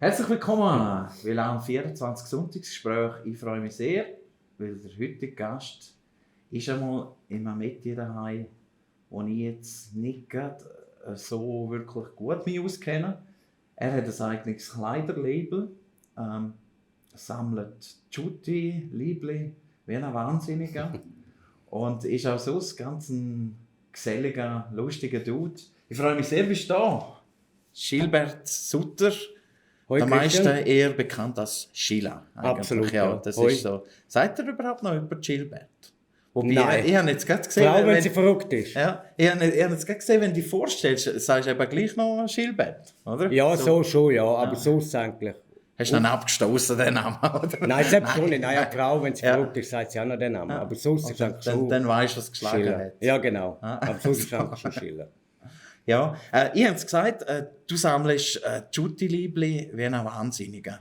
Herzlich willkommen am 24 Sonntagsgespräch. Ich freue mich sehr, weil der heutige Gast ist einmal in einem Metier daheim, wo ich jetzt nicht gerade so wirklich gut mich auskenne. Er hat ein eigenes Kleiderlabel, sammelt Jutti, Liebli, wie ein Wahnsinniger und ist auch sonst ganz ein geselliger, lustiger Dude. Ich freue mich sehr, bist du da. Gilbert Sutter. Hoi, Der meisten Christian. eher bekannt als Sheila. Absolut, ja. ja. Das Hoi. ist so. Seid ihr überhaupt noch über Gilbert? Wobei, Nein. ich habe jetzt gerade gesehen, Vor allem, wenn sie verrückt ist. ja, ich habe jetzt gerade gesehen, wenn du dich vorstellst, sagst du eben gleich noch Gilbert, oder? Ja, so schon, ja. Aber Ja. sonst eigentlich. Hast du ihn abgestoßen, den Namen, oder? Nein, selbst schon nicht. Nein, eine Frau, wenn sie Ja. verrückt ist, sagt sie auch noch den Namen. Aber sonst ist es eigentlich dann, schon dann weißt du, was geschlagen Schiller. hat. Ja, genau. Ah. Aber sonst ist es einfach schon Schiller. Ja, ich habe es gesagt, du sammelst Jutti-Liebli wie ein Wahnsinniger.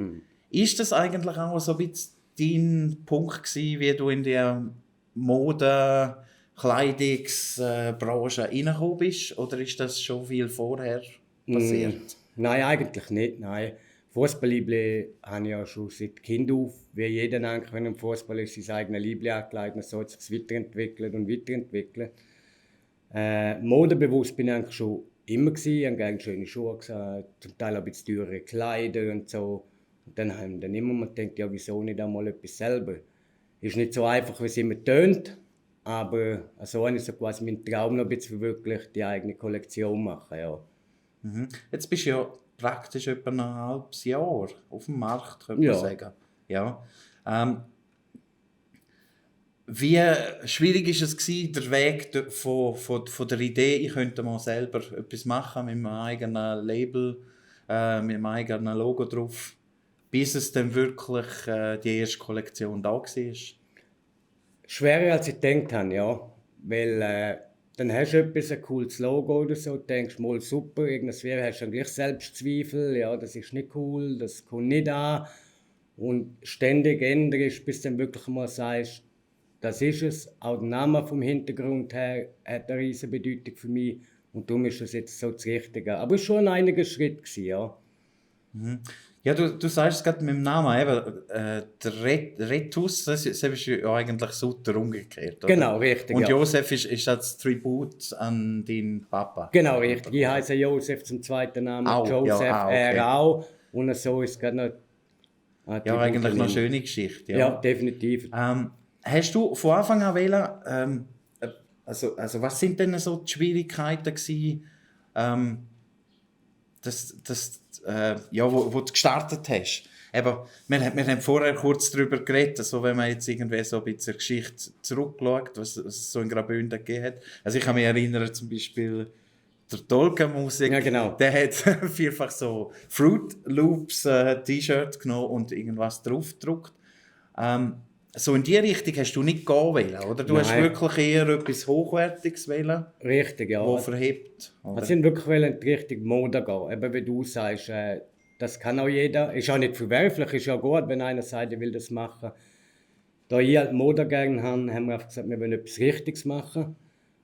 Ist das eigentlich auch so ein bisschen dein Punkt gewesen, wie du in der Mode-, Kleidungsbranche reingekommen bist? Oder ist das schon viel vorher passiert? Nein, eigentlich nicht. Nein. Fußballliebli habe ich ja schon seit Kind auf. Wie jeder eigentlich, wenn ein Fußball ist, sein eigenes Liebli ankleidet, dann soll es sich weiterentwickeln. Modebewusst bin ich eigentlich schon immer gewesen. Ich habe gerne schöne Schuhe gesagt, zum Teil ein bisschen teure Kleider und so. Und dann haben wir dann immer mal gedacht, ja, wieso nicht einmal etwas selber? Ist nicht so einfach, wie es immer tönt, aber so habe ich so quasi meinen Traum noch ein bisschen verwirklicht, die eigene Kollektion machen, ja. Jetzt bist du ja praktisch etwa ein halbes Jahr auf dem Markt, könnte man Ja. sagen. Ja. Wie schwierig war es gewesen, der Weg von der Idee, ich könnte mal selber etwas machen mit meinem eigenen Label, mit meinem eigenen Logo drauf, bis es dann wirklich die erste Kollektion da war? Schwerer als ich gedacht habe, ja. Weil dann hast du etwas, ein cooles Logo oder so, denkst mal super, irgendwas wäre, hast du dann gleich Selbstzweifel, ja, das ist nicht cool, das kommt nicht an. Und ständig änderst, bis du dann wirklich mal sagst, das ist es. Auch der Name vom Hintergrund her hat eine riesige Bedeutung für mich. Und darum ist das jetzt so das Richtige. Aber es war schon ein einiger Schritt gewesen, ja. Ja, du sagst es gerade mit dem Namen, eben, der Retus, das ist ja eigentlich Sutter umgekehrt, oder? Genau, richtig, Und ja. Josef ist das Tribut an deinen Papa? Genau, richtig. Ich heiße Josef zum zweiten Namen, Auch, Joseph, ja, okay. er auch. Und so ist es gerade noch ein Ja, eigentlich noch eine Tribut. schöne Geschichte. Ja, definitiv. Hast du von Anfang an wählen, also was sind denn so die Schwierigkeiten gewesen, wo du gestartet hast? Eben, wir haben vorher kurz darüber geredet, also wenn man jetzt irgendwie so ein bisschen Geschichte zurückschaut, was es so in Graubünden gegeben hat. Also ich kann mich erinnern, zum Beispiel der Tolkien-Musik, Ja, genau. der hat vielfach so Fruit Loops T-Shirt genommen und irgendwas drauf gedruckt. So in die Richtung hast du nicht gehen wollen, oder? Du hast Nein. wirklich eher etwas Hochwertiges wollen, Richtig, ja. das verhebt. Wir Oder? sind wirklich in die Richtung Mode gehen. Eben wie du sagst, das kann auch jeder. Ist auch nicht verwerflich, ist ja gut, wenn einer sagt, ich will das machen. Da ich halt Mode gerne habe, haben wir einfach gesagt, wir wollen etwas Richtiges machen.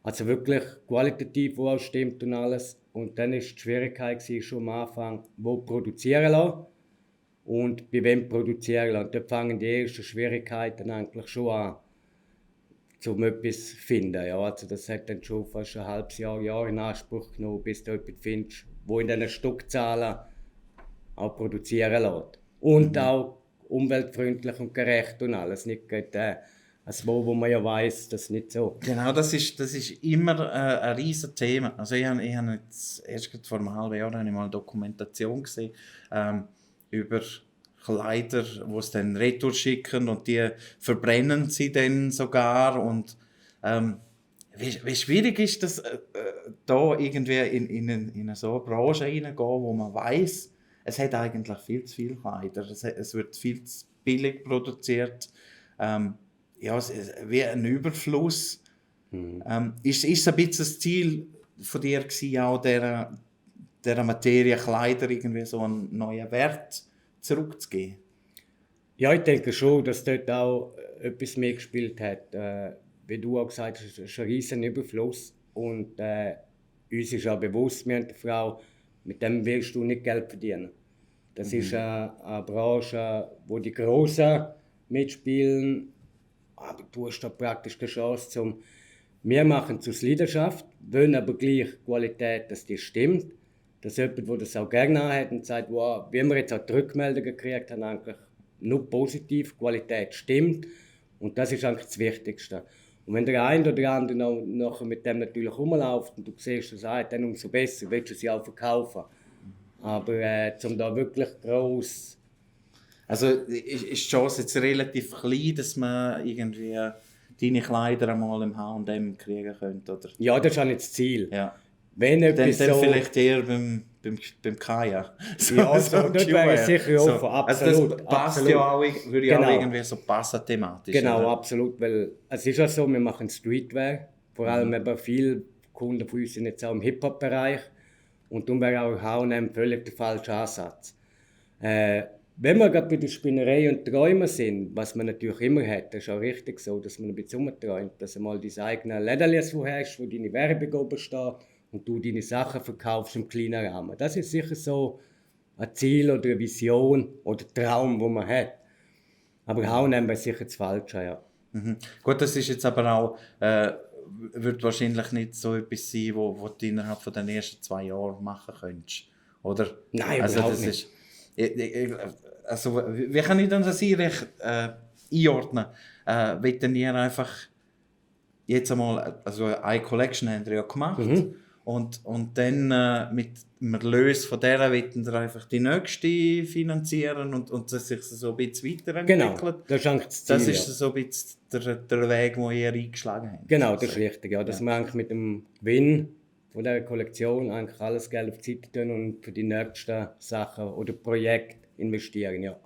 Also wirklich qualitativ, wo auch stimmt und alles. Und dann war die Schwierigkeit gewesen, schon am Anfang, wo produzieren lassen und bei wem produzieren lassen. Und dort fangen die ersten Schwierigkeiten eigentlich schon an, um etwas zu finden. Ja, also das hat dann schon fast ein halbes Jahr in Anspruch genommen, bis du etwas findest, wo in diesen Stückzahlen auch produzieren lässt. Und auch umweltfreundlich und gerecht und alles. Nicht gerade wo man ja weiss, das ist nicht so. Genau, das ist immer ein riesen Thema. Also ich habe jetzt erst vor einem halben Jahr habe ich mal eine Dokumentation gesehen über Kleider, die es dann retour schicken und die verbrennen sie dann sogar. Und wie schwierig ist das, da irgendwie in so eine Branche reingehen, wo man weiss, es hat eigentlich viel zu viel Kleider, es wird viel zu billig produziert. Es ist wie ein Überfluss. Ist es ein bisschen das Ziel von dir gewesen, auch dieser Materie Kleider irgendwie so einen neuen Wert zurückzugeben? Ja, ich denke schon, dass dort auch etwas mitgespielt hat. Wie du auch gesagt hast, es ist ein riesen Überfluss. Und uns ist auch bewusst, wir haben eine Frau, mit dem willst du nicht Geld verdienen. Das ist eine Branche, wo die Großen mitspielen, aber du hast da praktisch keine Chance zum. Wir machen es aus Leidenschaft, wollen aber gleich Qualität, dass die stimmt. Dass jemand, der das auch gerne hat und sagt, wow, wie wir jetzt auch die Rückmeldungen gekriegt haben, eigentlich nur positiv, Qualität stimmt. Und das ist eigentlich das Wichtigste. Und wenn der eine oder der andere nachher mit dem natürlich rumläuft und du siehst, dass dann umso besser, willst du sie auch verkaufen. Aber um da wirklich gross. Also ist die Chance jetzt relativ klein, dass man irgendwie deine Kleider einmal im H&M kriegen könnte, oder? Ja, das ist auch nicht das Ziel. Ja. Wenn Dann etwas so, vielleicht eher beim Kaya. Ja, so, dort wäre ich sicher offen, absolut. Also das passt absolut. ja auch, würde ja Genau. auch irgendwie so passen thematisch. Genau, oder? absolut, weil es ist ja so, wir machen Streetwear, vor allem eben viele Kunden von uns sind jetzt auch im Hip-Hop-Bereich und darum wäre auch H&M völlig der falsche Ansatz. Wenn wir gerade bei der Spinnerei und Träumen sind, was man natürlich immer hat, das ist auch richtig so, dass man ein bisschen umträumt, dass du mal dein eigenes Läderlis hast, wo deine Werbung oben steht und du deine Sachen verkaufst im kleinen Rahmen. Das ist sicher so ein Ziel oder eine Vision oder Traum, den man hat. Aber H&M ist sicher das Falsche, ja. Mhm. Gut, das ist jetzt aber auch, wird wahrscheinlich nicht so etwas sein, wo du innerhalb von den ersten 2 Jahren machen könntest, oder? Nein, also überhaupt das nicht. Also wie kann ich dann das einordnen? Wollen ihr einfach jetzt einmal, also eine Collection haben wir ja gemacht und dann mit dem Erlös von der wollen wir einfach die nächste finanzieren und dass sich so ein bisschen weiterentwickelt. Genau, das ist eigentlich das Ziel. Das ist so ein bisschen der Weg, den ihr eingeschlagen habt. Genau, das ist richtig. Ja, dass wir eigentlich mit dem Gewinn von dieser Kollektion eigentlich alles Geld auf die Seite tun und für die nächsten Sachen oder Projekte investieren. Ja.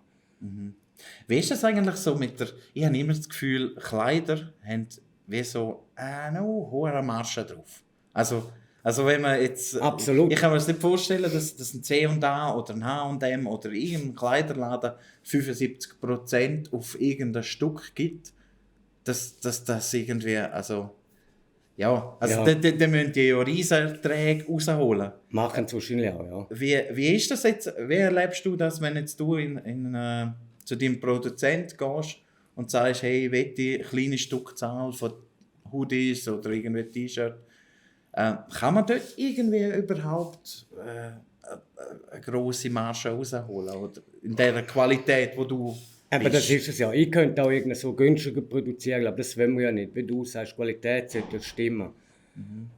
Wie ist das eigentlich so mit der... Ich habe immer das Gefühl, Kleider haben wie so eine hohe Marge drauf. Also wenn man jetzt... Absolut. Ich kann mir das nicht vorstellen, dass ein C&A oder ein H&M oder irgendein Kleiderladen 75% auf irgendein Stück gibt, dass das irgendwie... Also ja, also Ja. dann müssen die ja Riesenerträge rausholen. Machen es wahrscheinlich auch, ja. Wie ist das jetzt? Wie erlebst du das, wenn jetzt du zu deinem Produzent gehst und sagst, hey, ich will die kleine Stückzahl von Hoodies oder irgendwie T-Shirt. Kann man dort irgendwie überhaupt eine grosse Marge rausholen? Oder in der Qualität, wo du Aber das ist es ja. Ich könnte auch irgendwie so günstiger produzieren, aber das wollen wir ja nicht. Wie du sagst, Qualität sollte stimmen.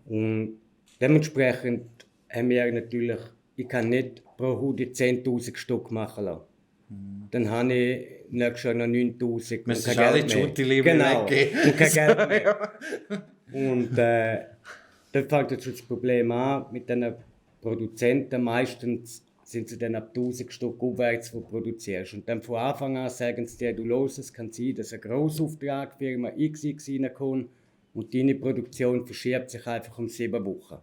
Und dementsprechend haben wir natürlich, ich kann nicht pro Hoodie 10'000 Stück machen lassen. Dann habe ich nächstes Jahr noch 9'000 müsstest und kein alle Geld die mehr. Schuhe lieber Genau, weggeben. und kein Geld mehr. Und dort fängt jetzt schon das Problem an mit den Produzenten. Meistens sind sie dann ab 1000 Stück aufwärts, die du produzierst. Und dann von Anfang an sagen sie dir, du los, es kann sein, dass ein Grossauftrag Firma XX reinkommt und deine Produktion verschiebt sich einfach um 7 Wochen.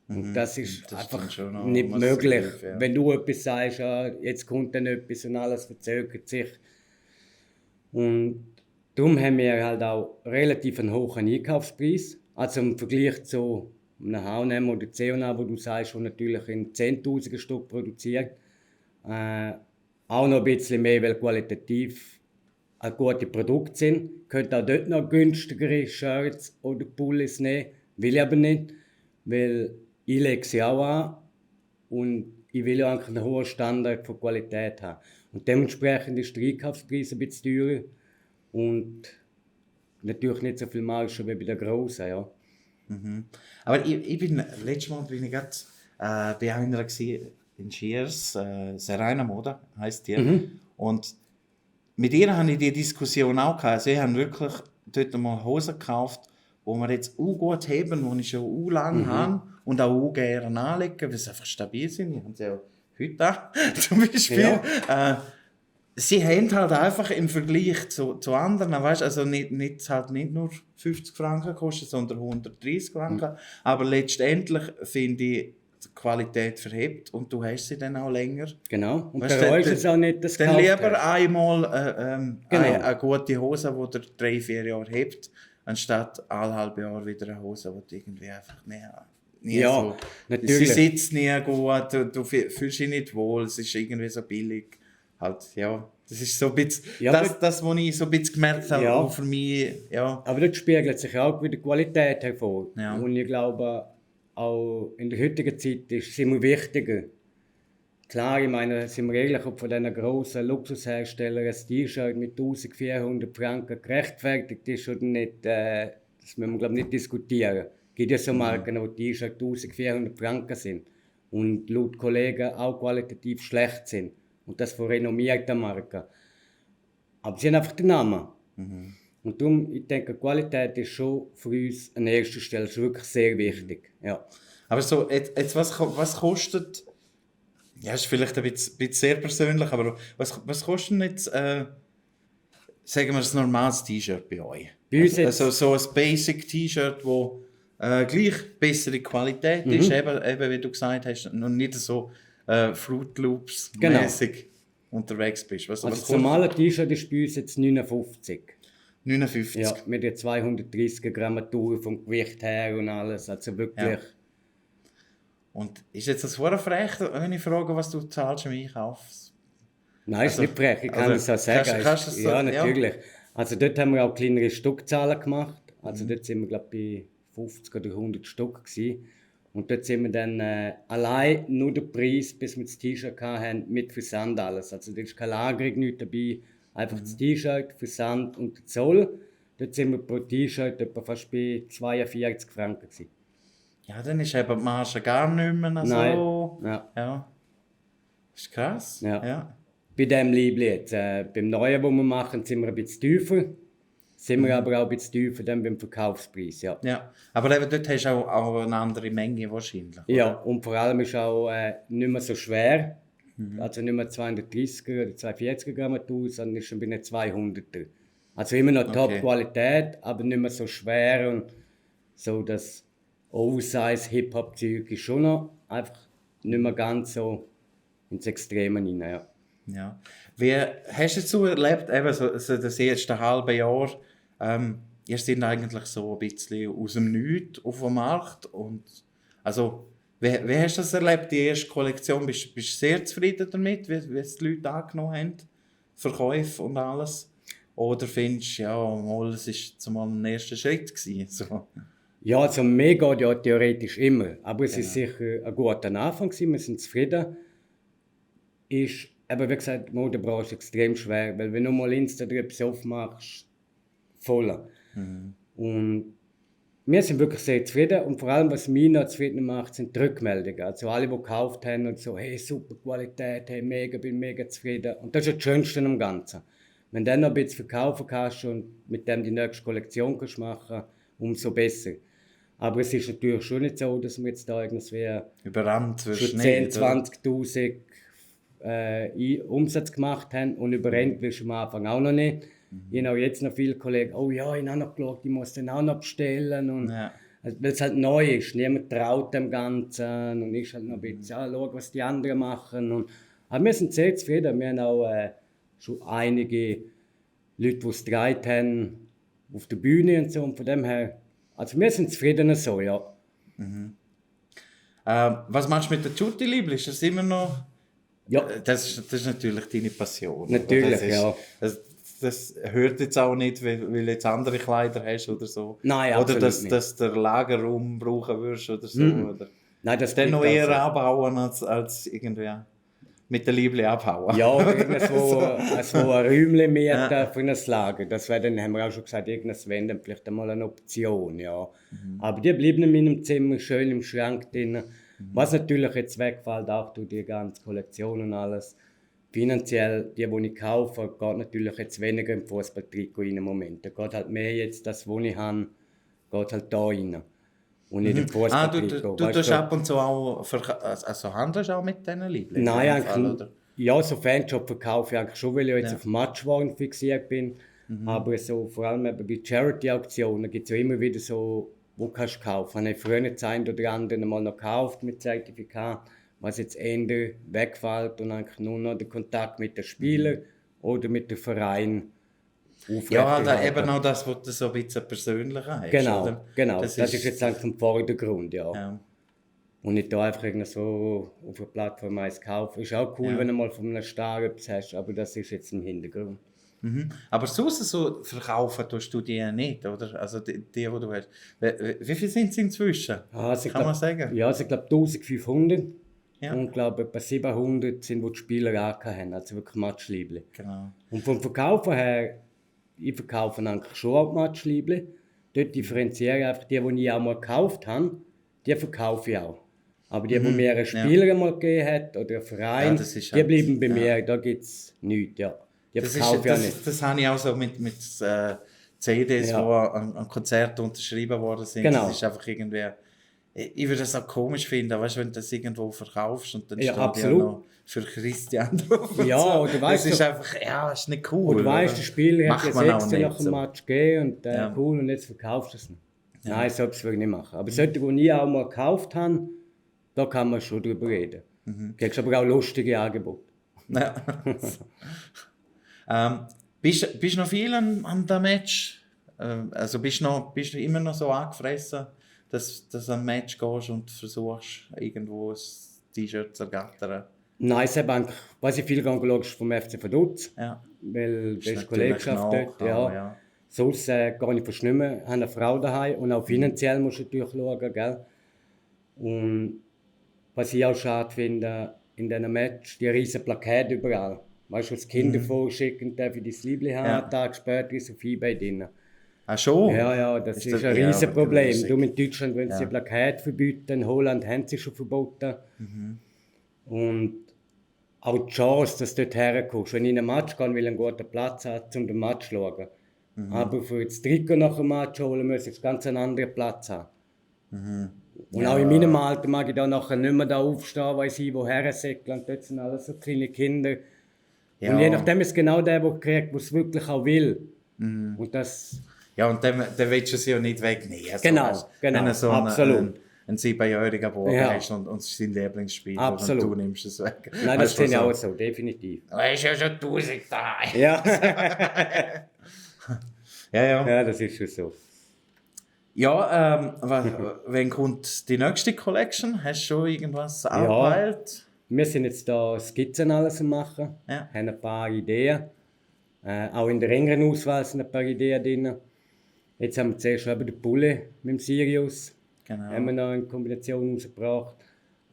Und das ist das einfach ist schon noch nicht massiv, möglich. ja. Wenn du etwas sagst, jetzt kommt dann etwas und alles verzögert sich. Und darum haben wir halt auch relativ einen hohen Einkaufspreis. Also im Vergleich zu einem H&M oder C&A, wo du sagst, wo natürlich in 10'000 Stück produziert. Auch noch ein bisschen mehr, weil qualitativ ein gute Produkte sind. Könnte auch dort noch günstigere Shirts oder Pullis nehmen. Will ich aber nicht, weil ich lege sie auch an und ich will ja eigentlich einen hohen Standard von Qualität haben. Und dementsprechend ist der Einkaufspreis ein bisschen teurer und natürlich nicht so viel Marge wie bei den Grossen. Ja. Aber ich bin, letztes Mal bin ich gerade bei einer in Schiers, Serena Moda heisst die. Und mit ihr hatte ich die Diskussion auch gehabt. Sie haben wirklich dort mal Hosen gekauft, die wir jetzt auch gut haben, die ich schon auch lange habe und auch gerne anlegen, weil sie einfach stabil sind. Wir haben sie auch heute an, zum Beispiel. Ja. Sie haben halt einfach im Vergleich zu anderen, weißt, also nicht nur 50 Franken gekostet, sondern 130 Franken. Aber letztendlich finde ich, die Qualität verhebt und du hast sie dann auch länger. Genau. Und Weißt, bereust es auch nicht, das dann gekauft lieber hast. einmal Genau. eine gute Hose, die dir 3-4 Jahre hebt, anstatt alle halbe Jahr wieder eine Hose, die du irgendwie einfach mehr nie Ja, so. natürlich. Sie sitzt nie gut, du fühlst dich nicht wohl, es ist irgendwie so billig. Halt, ja. Das ist so ein bisschen, Ja, das, was ich so ein bisschen gemerkt habe, Ja. auch für mich, ja. Aber dort spiegelt sich auch wieder Qualität hervor. Ja. Und ich glaube, auch in der heutigen Zeit ist es immer wichtiger. Klar, ich meine, sind wir ehrlich, ob von diesen grossen Luxusherstellern ein T-Shirt mit 1400 Franken gerechtfertigt ist oder nicht, das müssen wir, glaube ich, nicht diskutieren. Es gibt ja so Marken, wo T-Shirts 1400 Franken sind und laut Kollegen auch qualitativ schlecht sind. Und das von renommierten Marken. Aber sie haben einfach den Namen. Und darum, ich denke, Qualität ist schon für uns an erster Stelle. Das ist wirklich sehr wichtig. Ja. Aber so, jetzt was kostet, ja, ist vielleicht ein bisschen sehr persönlich, aber was kostet denn jetzt, sagen wir, ein normales T-Shirt bei euch? Bei uns Also so ein Basic-T-Shirt, wo gleich bessere Qualität ist, eben wie du gesagt hast, noch nicht so Fruit Loops-mäßig unterwegs bist. Was Also das kostet normale T-Shirt ist bei uns jetzt 59. 59? Ja, mit der 230er Grammatur vom Gewicht her und alles. Also wirklich. Ja. Und ist jetzt das vorher frech, wenn ich frage, was du zahlst im Einkauf? Nein, ist nicht frech, ich kann also, das auch sagen. kannst du das so- Ja, ja. natürlich. Also dort haben wir auch kleinere Stückzahlen gemacht. Also dort sind wir, glaube ich, bei 50 oder 100 Stück gewesen. Und dort sind wir dann allein nur den Preis, bis wir das T-Shirt hatten, mit Versand alles. Also da ist keine Lagerung, nichts dabei. Einfach das T-Shirt, Versand und der Zoll. Dort sind wir pro T-Shirt etwa fast bei 42 Franken gewesen. Ja, dann ist eben die Marge gar nicht mehr so. Nein. Ja. Ja. Das ist krass. Ja. Ja. Bei dem Liebling jetzt. Beim Neuen, was wir machen, sind wir ein bisschen tiefer. Sind wir aber auch ein bisschen tiefer dann beim Verkaufspreis. Ja. Ja. Aber eben dort hast du auch eine andere Menge wahrscheinlich. Ja, und vor allem ist auch nicht mehr so schwer. Also nicht mehr 230er oder 240er Grammatur, sondern ist schon bei einer 200er. Also immer noch Top-Qualität, aber nicht mehr so schwer. Und so das Oversize-Hip-Hop-Zeug ist schon noch einfach nicht mehr ganz so ins Extreme rein. Ja. Ja. Wie hast du so erlebt, eben so das erste halbe Jahr, ihr seid eigentlich so ein bisschen aus dem Nichts auf dem Markt und also wie hast du das erlebt, die erste Kollektion, bist du sehr zufrieden damit, wie es die Leute angenommen haben, Verkäufe und alles? Oder findest du, ja, mal, es war zumal ein erster Schritt gewesen, so. Ja, also mir geht ja theoretisch immer, aber es ist sicher ein guter Anfang gewesen, wir sind zufrieden. Ist, aber wie gesagt, die Modebranche extrem schwer, weil wenn du mal Insta oder etwas aufmachst, voll. Und wir sind wirklich sehr zufrieden und vor allem, was mich noch zufrieden macht, sind die Rückmeldungen. Also alle, die gekauft haben und so, hey, super Qualität, hey, bin mega zufrieden. Und das ist das Schönste am Ganzen. Wenn du dann noch ein bisschen verkaufen kannst und mit dem die nächste Kollektion kannst machen, umso besser. Aber es ist natürlich schon nicht so, dass wir jetzt da irgendwie Überrannt wirst schon du 10.000, 20.000 Umsatz gemacht haben und überrennt wirst du am Anfang auch noch nicht. Ich habe jetzt noch viele Kollegen, oh ja, ich habe noch geschaut, ich muss den auch noch bestellen. Und Ja. also, weil es halt neu ist, niemand traut dem Ganzen und ist halt noch ein bisschen, ja, schau, was die anderen machen. Und, aber wir sind sehr zufrieden, wir haben auch schon einige Leute, die es getragen haben, auf der Bühne und so. Und von dem her, also wir sind zufrieden so, ja. Was machst du mit der Tutti-Liebling? Ist das immer noch... Ja, Das ist natürlich deine Passion. oder? Natürlich, das ist, ja. Das hört jetzt auch nicht, weil du jetzt andere Kleider hast oder so. Nein, oder absolut dass, nicht. dass der Lagerraum brauchen würdest oder so. Oder nein, das dann noch bleibt eher auch abhauen als irgendwie mit der Liebling abhauen. so. Ja, oder irgendwo ein Räumchen mieten für ein Lager. Das wäre dann, haben wir auch schon gesagt, irgendwas wenn dann vielleicht einmal eine Option, ja. Aber die bleiben in meinem Zimmer schön im Schrank drin. Was natürlich jetzt wegfällt, auch durch die ganze Kollektion und alles. Finanziell, die ich kaufe, geht natürlich jetzt weniger im Fußballtrikot rein im Moment. Da geht halt mehr jetzt das, was ich habe, geht halt da rein. Und nicht im Du Fußballtrikot. Weißt tust du? ab und zu auch, also handelst du auch mit diesen Lieblingen? Nein, in dem Fall, eigentlich, oder? ja, so Fanshop verkaufe ich eigentlich schon, weil ich jetzt Ja. auf Matchwaren fixiert bin. Aber so, vor allem eben bei Charity-Aktionen gibt es ja immer wieder so, wo kannst du kaufen. Habe ich früher das ein oder andere mal noch gekauft mit Zertifikat, was jetzt Ende wegfällt und eigentlich nur noch der Kontakt mit den Spielern oder mit dem Verein Ja, da aufrechterhalten. eben auch das, was du so ein bisschen persönlicher hast. Genau, oder? genau. Das ist jetzt eigentlich im Vordergrund, ja. Ja. Und nicht da einfach irgendwie so auf einer Plattform eins kaufen. Ist auch cool, Ja. wenn du mal von einem Star etwas hast, aber das ist jetzt im Hintergrund. Aber sonst so verkaufen tust du die nicht, oder? Also die du hast. Wie viel sind es inzwischen? Also Kann man sagen? Ja, also ich glaube 1500 Ja. und glaube etwa 700 sind, wo die Spieler auch haben, also wirklich Matschliebli. Genau. Und vom Verkaufen her, ich verkaufe eigentlich schon auch Matschliebli. Dort differenziere ich einfach die ich auch mal gekauft habe, die verkaufe ich auch. Aber die mir ein Spieler mal gegeben hat oder ein Verein, Ja, das ist die halt- bleiben bei ja. mir, da gibt es nichts. Ja. Die Das, verkaufe ist, ich auch das, nicht. das habe ich auch so mit CDs, Ja. die an Konzerten unterschrieben worden sind. Genau. Das ist einfach irgendwie. Ich würde das auch komisch finden, weißt, wenn du das irgendwo verkaufst und dann Ja, steht ja absolut. noch für Christian drauf. und Ja, so. oder weißt das ist du- einfach, ja, ist nicht cool. Und du weißt, oder? der Spieler hat Macht ja man auch 6 nicht nach dem so. Match gegeben und Ja. cool, und jetzt verkaufst du es nicht. Nein, so etwas würde ich nicht machen. Aber solche, die ich auch mal gekauft habe, da kann man schon drüber reden. Du kriegst aber auch lustige Angebote. Ja. Bist du noch viel an dem Match? Also bist du immer noch so angefressen, dass du an ein Match gehst und versuchst, irgendwo ein T-Shirt zu ergattern? Nein, es eigentlich, was ich viel schaue, ist vom FC Vaduz, Ja. weil das ist natürlich Kollegschaft nach, dort. Ja. aber ja. Sonst gehe ich fast nicht mehr. Ich habe eine Frau daheim und auch finanziell musst du natürlich schauen. Gell? Und was ich auch schade finde, in diesen Match, die riesen Plakate überall. Weißt du, was die Kinder vorschicken, darf ich das Liebling haben, Ja. einen Tag später ist auf eBay drin. Ah, schon? Ja, ja, das ist das- ein ja, riesen aber Problem. grusig. Du in Deutschland, wenn sie Ja. die Plakate verbieten, in Holland haben sie schon verboten. Und auch die Chance, dass du dort herkommst. Wenn ich in einen Match gehe, will ich einen guten Platz haben, um den Match zu schauen. Aber für das Trikot nach dem Match holen, muss ich ganz einen anderen Platz haben. Und auch in meinem Alter mag ich da nachher nicht mehr da aufstehen, weil ich woher säckeln. Und dort sind alles so kleine Kinder. Ja. Und je nachdem ist es genau der kriegt, der es wirklich auch will. Und das, Ja, und dann willst du sie ja nicht wegnehmen. Also, Genau, weißt, genau, Wenn du so absolut. einen 7-jährigen Bub Ja. hast und es ist sein Lieblingsspieler Absolut. und du nimmst es weg. nein, das Weißt du, sehe ich auch so, definitiv. Er ist ja schon 1000 da. Ja, Ja, ja. ja, das ist schon so. Ja, wann kommt die nächste Collection? Hast du schon irgendwas angepeilt? Wir sind jetzt da Skizzen alles am machen, Ja. haben ein paar Ideen. Auch in der engeren Auswahl sind ein paar Ideen drin. Jetzt haben wir zuerst eben den Bulle mit dem Sirius, Genau. haben wir noch in Kombination rausgebracht.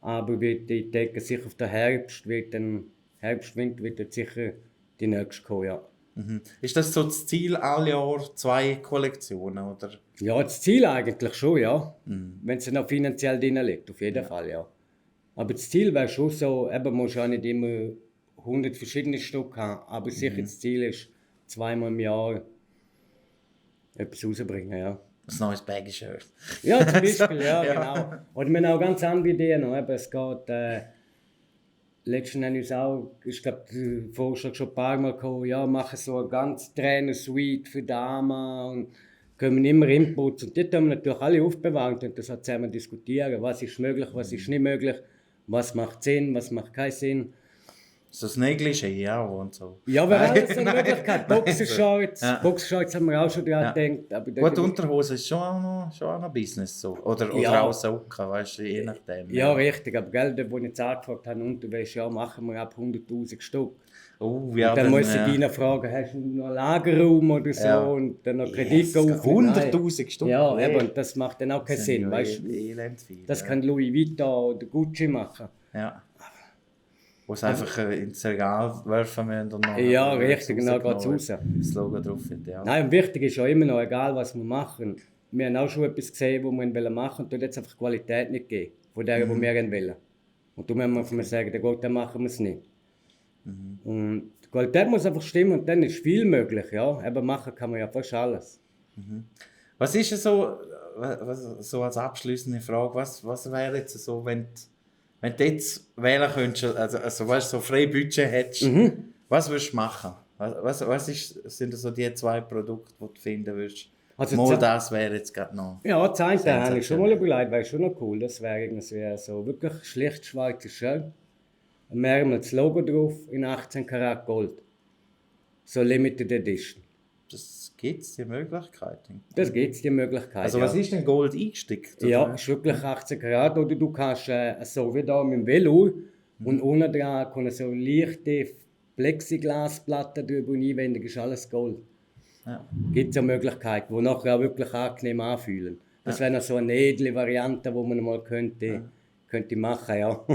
Aber ich denke sicher auf den Herbst, Winter wird jetzt sicher die nächste kommen, ja. Ist das so das Ziel, alle Jahr 2 Kollektionen, oder? Ja, das Ziel eigentlich schon, ja. Wenn es noch finanziell drin liegt, auf jeden Fall, ja. Aber das Ziel wäre schon so, eben musst du auch nicht immer 100 verschiedene Stücke haben, aber sicher das Ziel ist, 2-mal im Jahr etwas rauszubringen, ja. Ein neues Baggy-Shirt. Ja, zum Beispiel, ja, genau. Oder wir haben auch ganz andere Ideen noch. Eben, es geht, letztens haben wir uns auch, ich glaube, der Vorschlag schon ein paar Mal gekommen, ja, machen so eine ganz Trainer-Suite für Damen und kommen immer Inputs. Und dort haben wir natürlich alle aufbewahrt und das hat zusammen diskutieren, was ist möglich, was ist nicht möglich, was macht Sinn, was macht keinen Sinn. So das Negligé auch und so. Ja, wäre alles eine Möglichkeit. Boxershorts, Ja. Boxershorts haben wir auch schon dran Ja. gedacht. Aber Gut, Unterhose ist schon auch noch Business so. Oder Ja. auch Socken, weißt du, je nachdem. Ja, richtig. Aber gell, dort, wo ich jetzt angefragt habe, Unterwäsche, ja, machen wir ab 100'000 Stück. Oh, ja, Dann muss ich ja. dich fragen, hast du noch einen Lagerraum oder so Ja. und dann noch Kredit aufnehmen? 100'000 Stück? Ja, Nee. eben, das macht dann auch keinen Das Sinn. sind Weißt, ja elend viel. das ja. kann Louis Vuitton oder Gucci machen. Ja. Wo es einfach ins Regal werfen müssen und noch Ja, richtig, genau, geht's raus. Das Logo drauf wird, ja. Nein, und wichtig ist ja immer noch, egal was wir machen. Wir haben auch schon etwas gesehen, was wir machen wollen, und dort hat es einfach Qualität nicht gegeben, von der, die wir wollen. Und da müssen wir sagen, der Gott, dann machen wir es nicht. Und die Qualität muss einfach stimmen und dann ist viel möglich, ja. Aber machen kann man ja fast alles. Was ist so, so als abschließende Frage, was wäre jetzt so, wenn du jetzt wählen könntest, also weißt, so freie Budget hättest, was würdest du machen? Sind so die 2 Produkte, die du finden würdest? Also Mal z- das wäre jetzt gerade noch. Ja, das eine habe ich schon mal Sensationell. überlegt, wäre schon noch cool. Das wäre irgendwie so wirklich schlicht schwarzes Shirt. Mehrmals das Logo drauf in 18 Karat Gold. So Limited Edition. das gibt es, die Möglichkeit. Das gibt es, die Möglichkeit. Also was ist denn Gold eingestickt? Ja, ist wirklich 18 Grad. Oder du kannst so wie da mit dem Velo und unten dran kommen so leichte Plexiglasplatten drüber und einwendig ist alles Gold. Ja. Gibt es eine Möglichkeit, die nachher auch wirklich angenehm anfühlen. Das wäre noch so eine edle Variante, die man mal könnte machen, ja.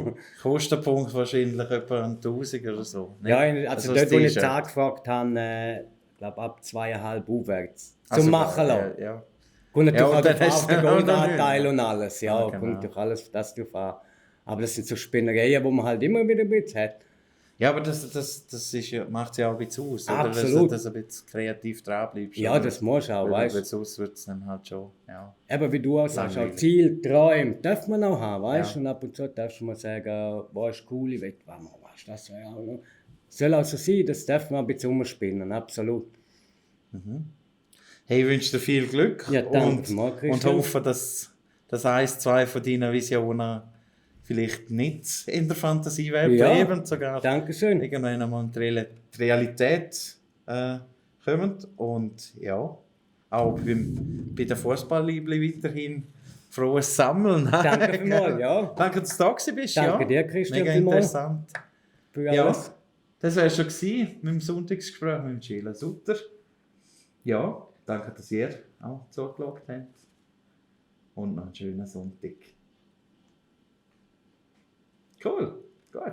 Kostenpunkt wahrscheinlich etwa 1000 oder so. Ne? Ja, also dort, wo ich jetzt angefragt habe, ich glaube ab 2,5 aufwärts. Zum Machen lassen. Ja. Kommt natürlich Ja, auch dann drauf hast an, du der auch noch Goldanteil nicht. und alles. Ja, Ja, kommt genau. natürlich alles das drauf an. Aber das sind so Spinnereien, die man halt immer wieder ein bisschen hat. Ja, aber das ist ja, macht es ja auch ein bisschen aus, oder? Absolut. Dass du ein bisschen kreativ dran bleibst. Ja, das musst du auch, weißt du. Weil sonst wird es dann halt schon, ja. Eben wie du auch sagst, auch Langweilig. Ziel, Träume, darf man auch haben, weißt du? Ja. Und ab und zu darfst du mal sagen, was ist cool, ich will, weißt du, das soll auch noch. Soll auch so sein, das darf man ein bisschen umspinnen, absolut. Hey, ich wünsche dir viel Glück Ja, danke und, mal, und Christian. hoffe, dass 1, 2 von deinen Visionen vielleicht nicht in der Fantasiewelt Ja, bleiben, sogar Dankeschön. irgendwann einmal in die Realität kommen. Und ja, auch bei den Fußballliebli weiterhin frohes Sammeln. Danke vielmals, ja. Danke, dass du da gewesen bist. Danke ja. dir, Christian, Mega vielmals. interessant. Für Ja, alles. das wäre schon gewesen mit dem Sonntagsgespräch mit dem Sheila Sutter. Ja, danke, dass ihr auch zugeschaut habt. Und noch einen schönen Sonntag. Cool, gut.